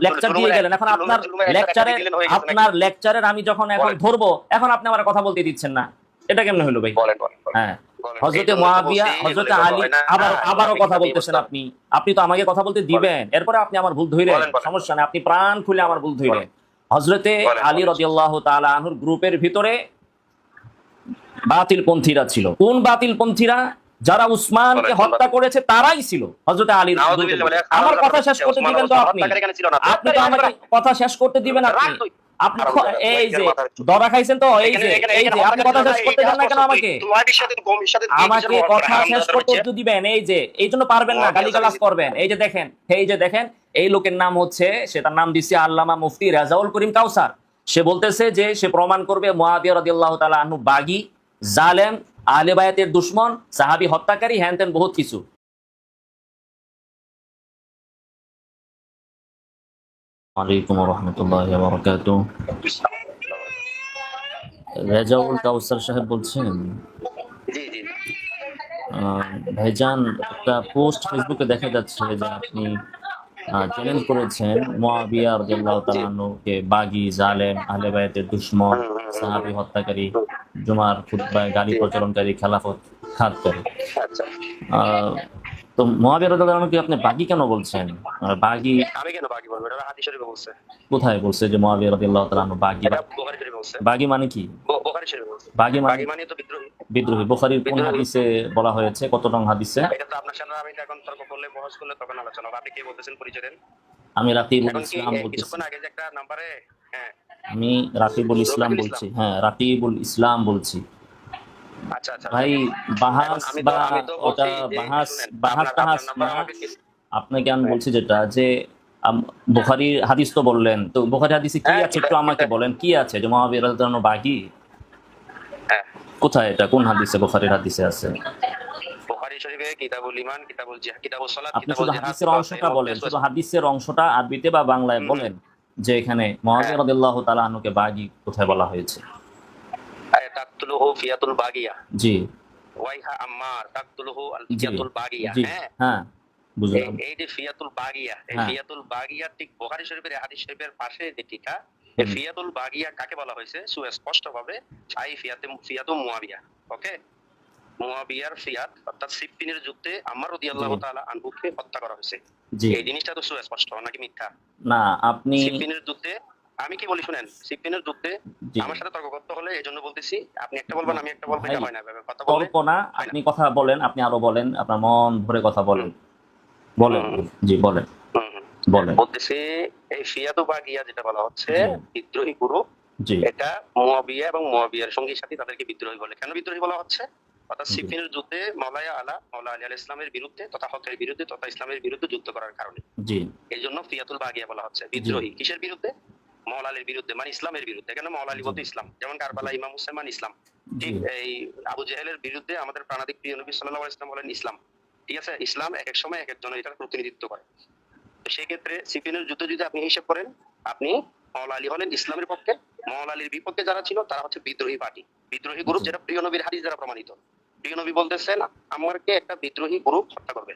Lecture দিয়ে গেলেন, এখন আপনার লেকচারের আমি যখন এখন ধরবো, এখন আপনি আমার কথা বলতে দিচ্ছেন না, এটা কেমনে হলো ভাই? হ্যাঁ, হযরতে মুয়াবিয়া, হযরতে আলী আবারও কথা বলতেছেন আপনি। আপনি তো আমাকে কথা বলতে দিবেন, এরপরে আপনি আমার ভুল ধইলেন, সমস্যা নেই, আপনি প্রাণ খুলে আমার ভুল ধইলেন। হযরতে আলী রাদিয়াল্লাহু তাআলা আনহুর গ্রুপের ভিতরে বাতিলপন্থীরা ছিল। কোন বাতিলপন্থীরা? যারা উসমানকে হত্যা করেছে তারাই ছিল হযরতে আলীর। আমার কথা শেষ করতে দিবেন তো আপনি? আপনি তো আমাকে কথা শেষ করতে দিবেন আপনি? আপনি এই যে ধরা খাইছেন তো, এই যে আপনি কথা শেষ করতে দেন না কেন আমাকে? আমাকে কথা শেষ করতে দিবেন, এই যে এই জন্য পারবেন না, গালিগালাজ করবেন। এই যে দেখেন এই লোকের নাম হচ্ছে, সেটার নাম দিচ্ছে আল্লামা মুফতি রেজাউল করিম কাউসার। সে বলতেছে যে সে প্রমাণ করবে মুয়াবিয়া রাদিয়াল্লাহু তাআলা আনহু বাগী, জালেম, আহলে বায়াতের দুশমন, সাহাবী হত্যাকারী, হ্যান ত্যান বহুত কিছু। ওয়ালাইকুম রাহমাতুল্লাহি ওয়া বারাকাতুহু। রেজাউল কাউসার সাহেব বলছেন? ভাইজান, একটা পোস্ট ফেসবুকে দেখা যাচ্ছে যে আপনি চ্যালেঞ্জ করেছেন মুয়াবিয়া রাদিয়াল্লাহু তাআলা আনহুকে বাগী, জালেম, আহলে বায়াতের দুশমন, সাহাবী হত্যাকারী, জুমার খুতবায় গালি প্রচলনকারী, খেলাফত খাতকারী। তো মুয়াবিয়া রাদিয়াল্লাহু আনহুকে আপনি বাগী কেন বলছেন? বাগী আমি কেন বাগী বলবো? এটা হাদিস শরীফে বলছে। কোথায় বলছে যে মুয়াবিয়া রাদিয়াল্লাহু তাআলা আনহু বাগী? বুখারী শরীফে বলছে। বাগী মানে কি? বুখারী শরীফে বলছে। বাগী মানে তো বিদ্রোহী। বিদ্রোহী। বুখারীর কোন হাদিসে বলা হয়েছে? কত নং হাদিসে? এটা তো আপনার সাথে আমি এখন তর্ক করলে, বহস করলে তখন আলোচনা হবে। আপনি কি বলতেছেন পরিচয় দেন? আমি রাকিবুল ইসলাম বলতেছি। কিছুক্ষণ আগে যে একটা নম্বরে, হ্যাঁ, আমি রাকিবুল ইসলাম বলছি। হ্যাঁ, রাকিবুল ইসলাম বলছি। আচ্ছা আচ্ছা ভাই, বাহাস বা ওটা বাহাস টাহাস না, আপনাকে আমি বলছি যেটা যে বুখারীর হাদিস তো বললেন, তো বুখারী হাদিসে কি আছে একটু আমাকে বলেন, কি আছে যে মুয়াবিয়া রাদিয়াল্লাহু আনহু বাগী? কোথায় এটা, কোন হাদিসে? বুখারীর হাদিসে আছে। বুখারী শরীফে কিতাবুল ঈমান, কিতাবুল জিহাদ, কিতাবুস সালাত, আপনি শুধু হাদিসের অংশটা বলেন, শুধু হাদিসের অংশটা আরবিতে বা বাংলায় বলেন যে এখানে মুয়াবিয়া রাদিয়াল্লাহু তাআলা আনহুকে বাগী কোথায় বলা হয়েছে? তাকতুলুহু ফিয়াতুল বাগিয়া। জি। ওয়াইহা আম্মার তাকতুলুহু আল ফিয়াতুল বাগিয়া। হ্যাঁ, বুঝলাম। এই যে ফিয়াতুল বাগিয়া, এই ফিয়াতুল বাগিয়া ঠিক বুখারী শরীফের হাদিস শরীফের পাশে যে টিকা, এই ফিয়াতুল বাগিয়া কাকে বলা হয়েছে সুস্পষ্টভাবে? আই ফিয়াতু মুয়াবিয়া। ওকে, মুয়াবিয়ার ফিয়াত অর্থাৎ সিফফিনের যুদ্ধে আম্মার রাদিয়াল্লাহু তাআলা আনহুকে হত্যা করা হয়েছে। এই জিনিসটা তো সুস্পষ্ট নাকি মিথ্যা? না, আপনি সিফফিনের যুদ্ধে, আমি কি বলি শুনেন, সিফফিনের যুদ্ধে আমার সাথে তর্ক করতে হলে এজন্য বলতেছি, আপনি একটা বলবেন আমি একটা বলবো, এটা হয় না। কথা বললে তর্ক না, আপনি কথা বলেন, আপনি আরো বলেন, আপনার মন ভরে কথা বলেন। বলেন, জি বলেন। বলতেছি এই ফিয়াতু বাগিয়া যেটা বলা হচ্ছে বিদ্রোহী গ্রুপ, এটা মুয়াবিয়া এবং মুয়াবিয়ার সঙ্গী সাথী তাদেরকে বিদ্রোহী বলে। কেন বিদ্রোহী বলা হচ্ছে? অর্থাৎ সিফিনের যুদ্ধে মাওলা আলী আলাইহিস সালামের বিরুদ্ধে তথা হকের বিরুদ্ধে তথা ইসলামের বিরুদ্ধে যুদ্ধ করার কারণে এই জন্য ফিয়াতুল বাগিয়া বলা হচ্ছে। বিদ্রোহী কিসের বিরুদ্ধে? মাওলা আলীর বিরুদ্ধে, মানে ইসলামের বিরুদ্ধে। কেন? মাওলা আলী বলতে ইসলাম, যেমন কারবালা ইমাম হুসাইন মানে ইসলাম। ঠিক এই আবু জেহেলের বিরুদ্ধে আমাদের প্রাণাদিক প্রিয় নবী সাল্লাল্লাহু আলাইহি ওয়াসাল্লাম বলেন ইসলাম। ঠিক আছে, ইসলাম এক এক সময় এক একজনের এটার প্রতিনিধিত্ব করে। তো সেই ক্ষেত্রে সিফিনের যুদ্ধে যদি আপনি হিসাব করেন, আপনি মাওলা আলী হলেন ইসলামের পক্ষে, মাওলা আলীর বিপক্ষে যারা ছিল তারা হচ্ছে বিদ্রোহী পার্টি, বিদ্রোহী গ্রুপ, যেটা প্রিয় নবীর হাদিস দ্বারা প্রমাণিত। প্রিয় নবী বলতেছেন আমাকে একটা বিদ্রোহী গ্রুপ হত্যা করবে।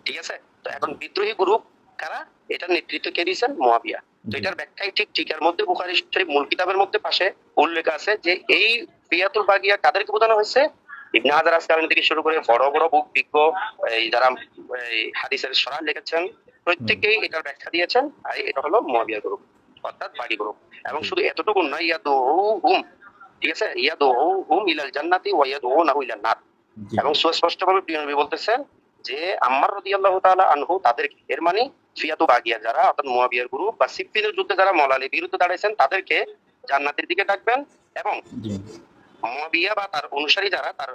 ঠিক আছে, তো এখন বিদ্রোহী গ্রুপ কারা? এটার নেতৃত্ব কে দিয়েছেন? মুয়াবিয়া। তো এটার ব্যাখ্যাই ঠিক এর মধ্যে বুখারী শরীফ মূল কিতাবের মধ্যে পাশে উল্লেখ আছে যে এই ফিয়াতুল বাগিয়া কাদেরকে বোঝানো হয়েছে? ইবনে হাজার আসকালানি থেকে শুরু করে বড় বড় বিজ্ঞ এই যারা হাদিসের শরহ লিখেছেন প্রত্যেকেই এটার ব্যাখ্যা দিয়েছেন। আর এটা হলো মুয়াবিয়া গ্রুপ অর্থাৎ বাগী গ্রুপ। এবং শুধু এতটুকু নয়, ইয়াদুহুম, ঠিক আছে, ইয়াদুহুম ইলাল জান্নাতি ওয়া ইয়াদুনাহু ইলান নার। এবং সুস্পষ্টভাবে প্রিয় নবী বলতেছেন যে আম্মার রাদিয়াল্লাহু তাআলা আনহু তাদেরকে, এর মানে ফিয়াতু বাগিয়া যারা অর্থাৎ মুয়াবিয়ার গ্রুপ বা সিফফিনের যুদ্ধে যারা মাওলা আলীর বিরুদ্ধে দাঁড়াইছেন তাদেরকে জান্নাতের দিকে ডাকবেন, এবং মুয়াবিয়া বা তার অনুসারী যারা, তার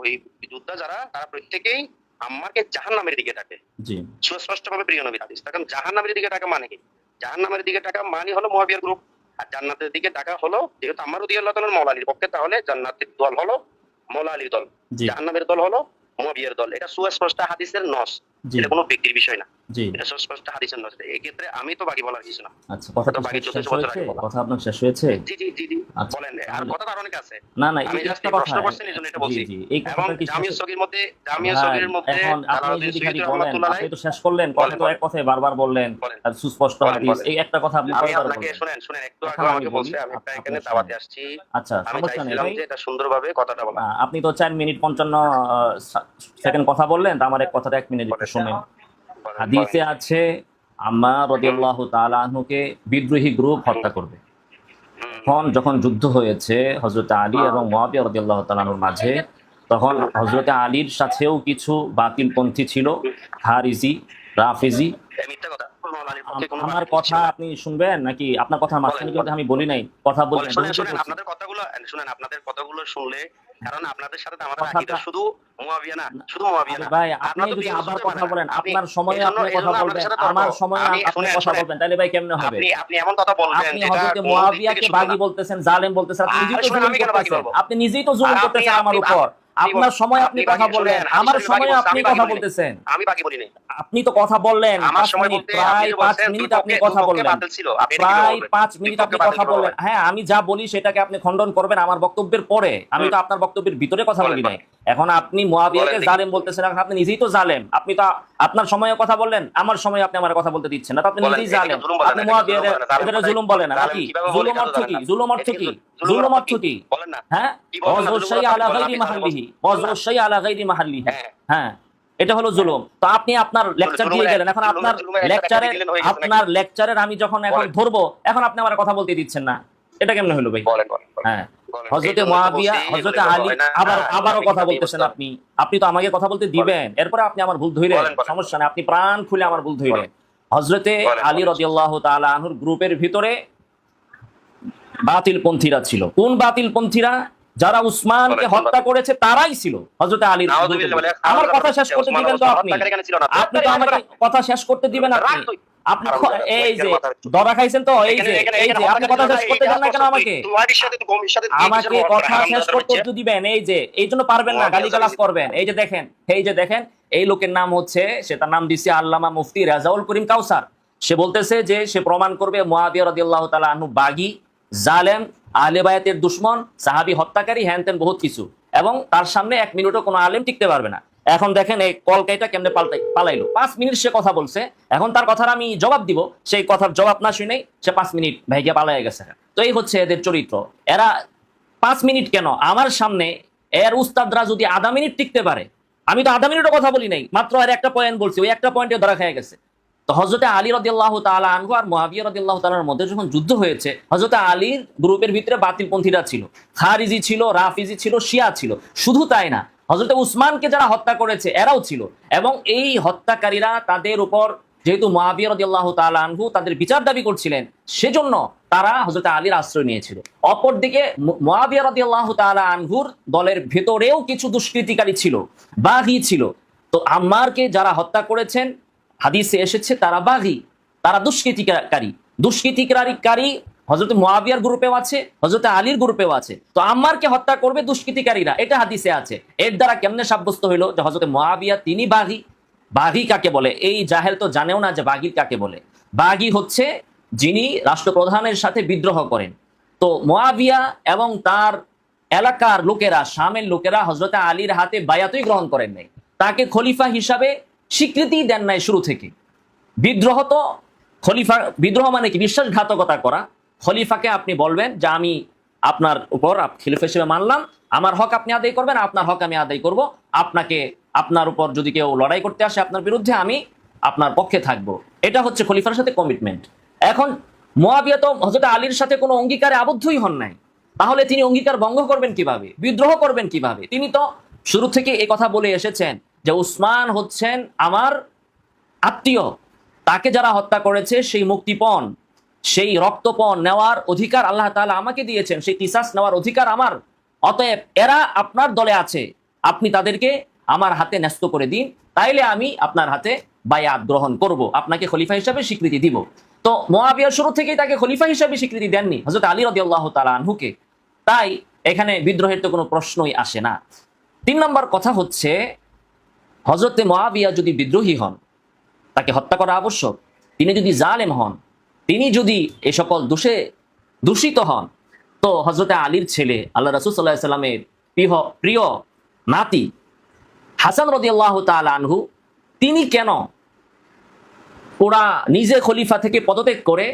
ওই যোদ্ধা যারা, তারা প্রত্যেকেই আম্মারকে জাহান্নামের দিকে ডাকে। সুস্পষ্টভাবে প্রিয় নবীর হাদিস। তখন জাহান্নামের দিকে ডাকা মানে কি? জাহান্নামের দিকে ডাকা মানে হলো মুয়াবিয়ার গ্রুপ, আর জান্নাতের দিকে ডাকা হলো, যেহেতু আম্মার রাদিয়াল্লাহু তাআলা মাওলা আলীর পক্ষে, তাহলে জান্নাতের দল হলো মাওলা আলীর দল, জাহান্নামের দল হলো মুয়াবিয়ার দল। এটা সুস্পষ্ট হাদিসের নস, এটা কোনো ব্যক্তির বিষয় না। জি। এটা সুস্পষ্ট হাদিসের নজরে। এই ক্ষেত্রে আমি তো বাকি বলার কিছু না। আচ্ছা, কথা তো কি বাকি শেষ 1400 বছর হয়েছে? আগে বলা। কথা আপনার শেষ হয়েছে? জি, জি, জি, জি। আচ্ছা, বলেন। আর তাহলে কথা তো আর অনেক আছে। না, না, আমি এই জাস্ট একটা এই কথা, প্রশ্ন করছেন এজন্য এটা জি, বলছি। জি, এই এবং কথাটা কি শেষ? জামিউস সগীর মধ্যে ভাই, মধ্যে এখন আপনি জালালউদ্দিন যদি সুয়ুতী খালি বলেন, রহমাতুল্লাহ আপনি আলাইহি তো শেষ করলেন, কথা বলেন, তো এক বলেন, কথায় বারবার বললেন, বলেন, আর সুস্পষ্ট বলেন, হাদিস, বলেন। এই একটা কথা আপনি আমি কয়বার আপনাকে বললেন? শুনেন, একটু এখন আগেও আমি আমাকে বলি, বলছে আমি একটা এখানে আপনি দাওয়াতে শুনেন। আসছি। আচ্ছা, আমি সমস্যা নেই চাইছিলাম ভাই। যে এটা সুন্দরভাবে কথাটা বলা। আপনি তো 4 মিনিট 55 সেকেন্ড কথা বললেন, তো আমার এক কথাটা 1 মিনিট একটু বলেন, শুনেন। বলেন, বলেন। হাদিসে আছে আম্মার হুম, রাদিয়াল্লাহু তাআলা আনহুকে বিদ্রোহী গ্রুপ হুম, হত্যা করবে। হুম, তখন যখন যুদ্ধ হয়েছে হযরত আলী এবং মুয়াবিয়া রাদিয়াল্লাহু তাআলা আনহুর মাঝে, তখন হযরত আলীর সাথেও কিছু বাতিলপন্থী ছিল, খারিজি, রাফিজি। এই মিথ্যা কথা। মৌলানির পক্ষে কোনো আমার বাতিল কথা ছিল না। আপনি শুনবেন নাকি? আপনার কথা বলেন, মাঝখানে কিন্তু বলেন, আমি বলি নাই, কথা বলেন। বলতে শুনেন, ঢুকে শুনেন পড়ছি। আপনাদের কথাগুলো শুনলে, কারণ আপনাদের সাথে তো আমাদের আকীদা কথাটা শুধু মুয়াবিয়া না, শুধু মুয়াবিয়া আরে না। ভাই, আপনি আপনারা তো যদি প্রিয় আবার রাসূলকে কথা মানে না। বলেন, আপনি আপনার সময়ে এজন্য আপনি কথা এজন্য আপনাদের বলবেন, সাথে তর্ক। আমার সময়ে আমি আপনি শুনেন, কথা শুনেন। বলবেন, তাহলে ভাই কেমনে হবে? আপনি এমন কথা বলবেন আপনি যেটা হযরতে কোন দিক থেকে মুয়াবিয়াকে শুদ্ধ না। বাগী বলতেছেন, জালেম বলতেছেন, আপনি নিজেই আরে তো শুনেন, জুলুম আমি কেন বাকি করতেছেন, বলবো? আপনি নিজেই তো জুলুম আপনি করতেছেন আমার আপনি উপর। আপনার সময় আপনি কথা বাকি বললেন, শুনেন, আমার হাদিসের বাকি সময়ে বলছে, আপনি আমি বাকি কথা বলি নাই। বলতেছেন। আমি বাকি বলি নাই। আপনি তো কথা বললেন আমার 5 সময় মিনিট, বলতে আপনি প্রায় যে 5 বলছেন মিনিট দুই আপনি পক্ষে কথা বললেন। বাতিল ছিল। আপনি এটা কিভাবে প্রায় বলবেন? 5 দুই মিনিট পক্ষে আপনি বাতিল কথা কিভাবে বললেন। হয়? হ্যাঁ, আমি যা বলি সেটাকে আপনি খণ্ডন করবেন আমার বক্তব্যের পরে। আমি হুম, তো আপনার বক্তব্যের ভিতরে কথা বলেন, বলি নাই। বলেন, এখন আপনি বলেন মুয়াবিয়াকে দেখি। জালেম বলতেছেন, এখন আপনি নিজেই তো জালেম। আপনি তো আপনার সময়ে কথা বললেন, আমার সময়ে আপনি আমার কথা বলতে দিচ্ছেন না, তো আপনি বলেন, নিজেই এটাকে জালেম। জুলুম বলে আপনি না, এটাকে জুলুম মুয়াবিয়ারে বলে না। জালেম এদের কথায় জুলুম বলে না জালেম নাকি? কিভাবে বলে জুলুম এটা তো অর্থ জানেন কি? না। জুলুম অর্থ এটা কি কি? জুলুমের জুলুম অর্থ অর্থ কি? কি? বলেন না। হ্যাঁ, কি বলবেন না? ওয়াজু জুলুমের শাই অর্থ কি আলা বলেন? গায়রি আপনি জানেন মাহাল্লিহি, বলছেন। বলেন ওয়াজু না। শাই আলা গায়রি মাহাল্লিহি। হ্যাঁ, হ্যাঁ, এটা হলো হ্যাঁ। জুলুম। তো আপনি আপনার লেকচার দিয়ে গেলেন। এখন আপনার জুলুমের একটা ক্যাটাগরি দিলেন, হয়ে গেছে নাকি? আপনার লেকচারের আমি যখন এখন বলেন, ধরবো, এখন আপনি আমার কথা বলতে দিচ্ছেন না। এটা কেমনে হলো ভাই? বলেন, বলেন, বলেন। হ্যাঁ, বলেন। হযরতে এইজন্যই তো মুয়াবিয়া, বলছি এগুলো হযরতে এভাবে আলী, হয় না। আবারও সঠিক কথা কথা বলতেছেন বুঝতে হবে। আপনি। আপনি তো আমাকে কথা বলতে বলেন, দিবেন, এরপরে আপনি আমার ভুল ধইরেন, বলেন, বলেন, সমস্যা নাই, আপনি প্রাণ খুলে আমার ভুল ধইরেন। বলেন, হযরতে বলেন, আলী বলেন, রাদিয়াল্লাহু তাআলা আনহুর গ্রুপের ভিতরে বাতিলপন্থীরা ছিল। কোন বাতিলপন্থীরা? যারা উসমানকে বলেন, কোন হত্যা বাতিল? করেছে তারাই ছিল হযরতে আলীর গ্রুপের নাউযুবিল্লাহ বলে ভিতরে। আমার কথা শেষ করতে ওসমান দিবেন তো আপনি? হত্যাকারী এখানে ছিল না। আপনি তো আমাকে কথা শেষ করতে দিবেন আপনি? রাখ তুই। আপনি হারামজাদা, এই মহিলার যে মাথার চুল। ধরা খাইছেন তো, এই এখানে যে এখানে এই এখানে যে আপনি কথা শেষ করতে দেন না কেন আমাকে? তোমার সাথে তো গমির সাথে তুই আমাকে কিসের কথা শেষ হারামজাদার করতে বাচ্চা? তো দিবেন। এই যে এই জন্য পারবেন না, মুয়াবিয়া গালিগালাজ জালিম। করবেন। এই যে দেখেন, এই যে দেখেন, এই লোকের নাম হচ্ছে, সে তার নাম দিছে আল্লামা মুফতি রেজাউল করিম কাউসার। সে বলতেছে যে সে প্রমাণ করবে মুয়াবিয়া রাদিয়াল্লাহু তাআলা আনহু বাগী, জালেম, আহলে বায়াতের দুশমন, সাহাবী হত্যাকারী, হ্যান ত্যান বহুত কিছু, এবং তার সামনে 1 মিনিটও কোনো আলেম টিকতে পারবে না। এখন দেখেন এই কলকাইটা কেমনে পালাইলো। 5 মিনিট সে কথা বলছে, এখন তার কথার আমি জবাব দিব, সেই কথার জবাব না শুনেই সে 5 মিনিট ভাইগিয়া পালাই গেছে। তো এই হচ্ছে এদের চরিত্র। এরা 5 মিনিট কেন, আমার সামনে এর উস্তাদরা যদি আধা মিনিট টিকতে পারে, আমি তো আধা মিনিটও কথা বলি নাই, মাত্র আর একটা পয়েন্ট বলছি, ওই একটা পয়েন্টে ধরা খেয়ে গেছে। তো হযরতে আলী রাদিয়াল্লাহু তাআলা আনহু আর মুয়াবিয়া রাদিয়াল্লাহু তাআলার মধ্যে যখন যুদ্ধ হয়েছে, হযরতে আলীর গ্রুপের ভিতরে বাতিলপন্থীরা ছিল, খারিজি ছিল, রাফিজি ছিল, শিয়া ছিল। শুধু তাই না, হযরতে উসমানকে যারা হত্যা করেছে এরাও ছিল, এবং এই হত্যাকারীরা তাদের উপর, যেহেতু মুয়াবিয়া রাদিয়াল্লাহু তাআলা আনহু তাদের বিচার দাবি করছিলেন, সেজন্য তারা হযরতে আলীর আশ্রয় নিয়েছিল। অপরদিকে মুয়াবিয়া রাদিয়াল্লাহু তাআলা আনহুর দলের ভেতরেও কিছু দুষ্কৃতিকারী ছিল, বাগী ছিল। তো আম্মারকে যারা হত্যা করেছেন, হাদিসে এসেছে তারা বাগী, তারা দুষ্কৃতিকারী হযরত মুয়াবিয়ার গ্রুপেও আছে, হযরত আলীর গ্রুপেও আছে। তো আম্মারকে হত্যা করবে দুষ্কৃতিকারীরা, এটা হাদিসে আছে। এর দ্বারা কেমনে সাব্যস্ত হইল যে হযরত মুয়াবিয়া তিনি বাগী? বাগী কাকে বলে? এই জাহেল তো জানেও না যে বাগী কাকে বলে। বাগী হচ্ছে যিনি রাষ্ট্রপ্রধানের সাথে বিদ্রোহ করেন। তো মুয়াবিয়া এবং তার এলাকার লোকেরা, শামের লোকেরা হযরত আলীর হাতে বায়াতই গ্রহণ করেন নাই, তাকে খলিফা হিসাবে স্বীকৃতি দেন নাই শুরু থেকে। বিদ্রোহ তো খলিফা, বিদ্রোহ মানে কি? বিশ্বাসঘাতকতা করা। খলিফাকে আপনি বলবেন যে আমি আপনার উপর খলিফা হিসেবে মানলাম, আমার হক আপনি আদায় করবেন, আপনার হক আমি আদায় করব, আপনাকে, আপনার উপর যদি কেউ লড়াই করতে আসে আপনার বিরুদ্ধে, আমি আপনার পক্ষে থাকব। এটা হচ্ছে খলিফার সাথে কমিটমেন্ট। এখন মুয়াবিয়া তো হযরত আলীর সাথে কোনো অঙ্গীকারে আবদ্ধই হন নাই, তাহলে তিনি অঙ্গীকার ভঙ্গ করবেন কিভাবে? বিদ্রোহ করবেন কিভাবে? তিনি তো শুরু থেকে এই কথা বলে এসেছেন যে উসমান হচ্ছেন আমার আত্মীয়, তাকে যারা হত্যা করেছে সেই মুক্তিপণ, সেই রক্তপণ নেওয়ার অধিকার আল্লাহ তাআলা আমাকে দিয়েছেন, সেই কিসাস নেওয়ার অধিকার আমার। অতএব এরা আপনার দলে আছে, আপনি তাদেরকে আমার হাতে ন্যস্ত করে দিন, তাইলে আমি আপনার হাতে বায়াত গ্রহণ করব, আপনাকে খলিফা হিসাবে স্বীকৃতি দিব। তো মুয়াবিয়া শুরু থেকেই তাকে খলিফা হিসাবে স্বীকৃতি দেননি হযরত আলী রাদিয়াল্লাহু তাআলা আনহুকে। তাই এখানে বিদ্রোহের তো কোনো প্রশ্নই আসে না। 3 নম্বর কথা হচ্ছে, হযরতে মুয়াবিয়া যদি বিদ্রোহী হন, তাকে হত্যা করা আবশ্যক? তিনি যদি জালেম হন, তিনি যদি এ সকল দোষে দূষিত হন, তো হযরতে আলীর ছেলে আল্লাহ রাসূল সাল্লাল্লাহু আলাইহি সাল্লামের প্রিয় নাতি হাসান রাদিয়াল্লাহু তাআলা আনহু, তিনি কেন পুরা নিজে খলিফা থেকে পদত্যাগ করে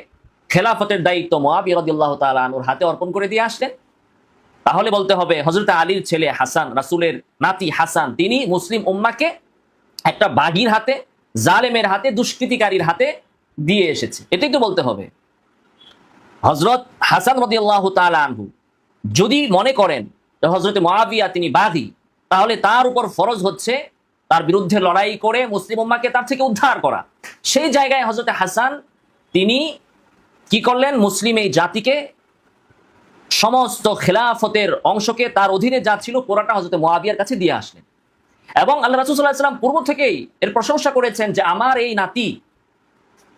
খেলাফতের দায়িত্ব মুআবিয়া রাদিয়াল্লাহু তাআলা আনহুর হাতে অর্পণ করে দিয়ে আসলেন? তাহলে বলতে হবে হযরত আলীর ছেলে হাসান, রাসূলের নাতি হাসান, তিনি মুসলিম উম্মাহকে একটা বাগীর হাতে, জালেমের হাতে, দুষ্কৃতিকারীর হাতে দিয়ে এসেছে। এটাই তো বলতে হবে। হযরত হাসান রাদিয়াল্লাহু তাআলা আনহু যদি মনে করেন যে হযরত মুআবিয়া তিনি বাগী, তাহলে তার উপর ফরজ হচ্ছে তার বিরুদ্ধে লড়াই করে মুসলিম উম্মাহকে তার থেকে উদ্ধার করা। সেই জায়গায় হযরত হাসান তিনি কি করলেন? মুসলিম এই জাতিকে সমস্ত খেলাফতের অংশকে তার অধীনে যা ছিল পুরোটা হযরত মুআবিয়ার কাছে দিয়ে আসলেন। এবং আল্লাহ রাসূল সাল্লাল্লাহু আলাইহি ওয়াসাল্লাম পূর্ব থেকেই এর প্রশংসা করেছেন যে আমার এই নাতি,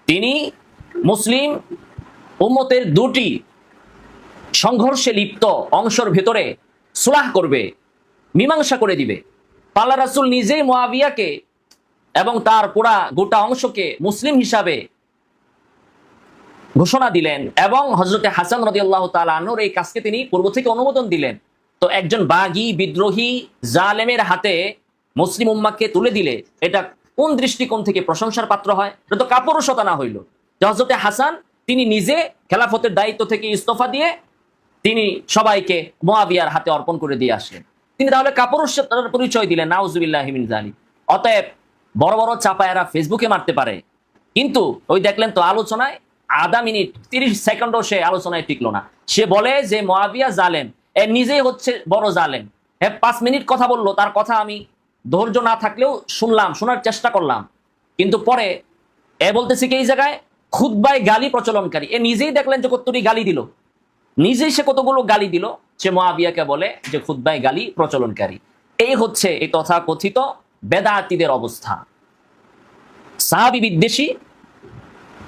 তিনি মুসলিম উম্মতের দুটি সংঘর্ষে লিপ্ত অংশের ভেতরে সুলাহ করবে, মীমাংসা করে দিবে। আল্লাহ রাসূল নিজেই মুআবিয়াকে এবং তার পুরা গোটা অংশকে মুসলিম হিসাবে ঘোষণা দিলেন, এবং হযরতে হাসান রাদিয়াল্লাহু তাআলা আনহুর এই কাজকে তিনি পূর্ব থেকে অনুমোদন দিলেন। তো একজন বাগী, বিদ্রোহী, জালেমের হাতে মুসলিম উম্মাহকে তুলে দিলে এটা কোন দৃষ্টিকোণ থেকে প্রশংসার পাত্র হয়? এটা তো কাপুরুষতা না হইল যে হযরতে হাসান তিনি নিজে খেলাফতের দায়িত্ব থেকে ইস্তফা দিয়ে তিনি সবাইকে মুআবিয়ার হাতে অর্পণ করে দিয়ে আসলেন। তিনি তাহলে কাপুরুষতার পরিচয় দিলেন। নাউজুবিল্লাহি মিন যালিক। অতএব বড় বড় চাপায়েরা ফেসবুকে মারতে পারে, কিন্তু ওই দেখলেন তো আলোচনায় আধা মিনিট 30 সেকেন্ডও সে আলোচনায় টিকলো না। সে বলে যে মুআবিয়া জালেম, এ নিজেই হচ্ছে বড় জালেম। হ্যাঁ, 5 মিনিট কথা বললো, তার কথা আমি ধৈর্য না থাকলেও শুনলাম, শোনার চেষ্টা করলাম, কিন্তু পরে এ বলতেছে কি এই জায়গায় খুতবায় গালি প্রচলনকারী। এ নিজেই দেখলেন যে কতটি গালি দিল, নিজেই সে কতগুলো গালি দিল, সে মুআবিয়াকে বলে যে খুতবায় গালি প্রচলনকারী। এই হচ্ছে এই তথাকথিত বেদাতীদের অবস্থা। সাহাবী বিদ্বেষী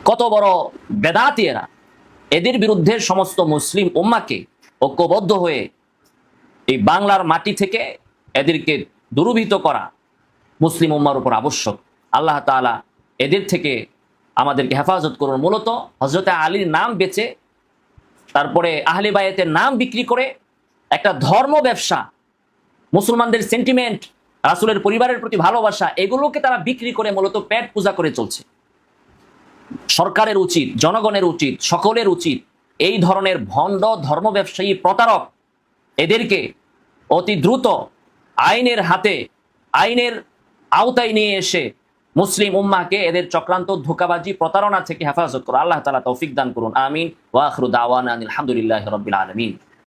কত বড় বেদাতি এরা! এদের বিরুদ্ধে সমস্ত মুসলিম উম্মাহকে ঐক্যবদ্ধ হয়ে এই বাংলার মাটি থেকে এদেরকে দূরীভূত করা মুসলিম উম্মার উপর আবশ্যক। আল্লাহ তাআলা এদের থেকে আমাদেরকে হেফাজত করুন। মূলত হযরতে আলীর নাম বেচে, তারপরে আহলে বায়াতের নাম বিক্রি করে একটা ধর্ম ব্যবসা, মুসলমানদের সেন্টিমেন্ট, রাসূলের পরিবারের প্রতি ভালোবাসা, এগুলোকে তারা বিক্রি করে মূলত পেট পূজা করে চলছে। সরকারের উচিত, জনগণের উচিত, সকলের উচিত এই ধরনের ভণ্ড ধর্ম ব্যবসায়ী, প্রতারক, এদেরকে অতি দ্রুত আইনের হাতে, আইনের আওতায় নিয়ে এসে মুসলিম উম্মাহকে এদের চক্রান্ত, ধোঁকাবাজি, প্রতারণা থেকে হেফাজত করুন। আল্লাহ তাআলা তৌফিক দান করুন। আমিন। ওয়া আখিরু দাওয়ানা আলহামদুলিল্লাহি রাব্বিল আলামিন।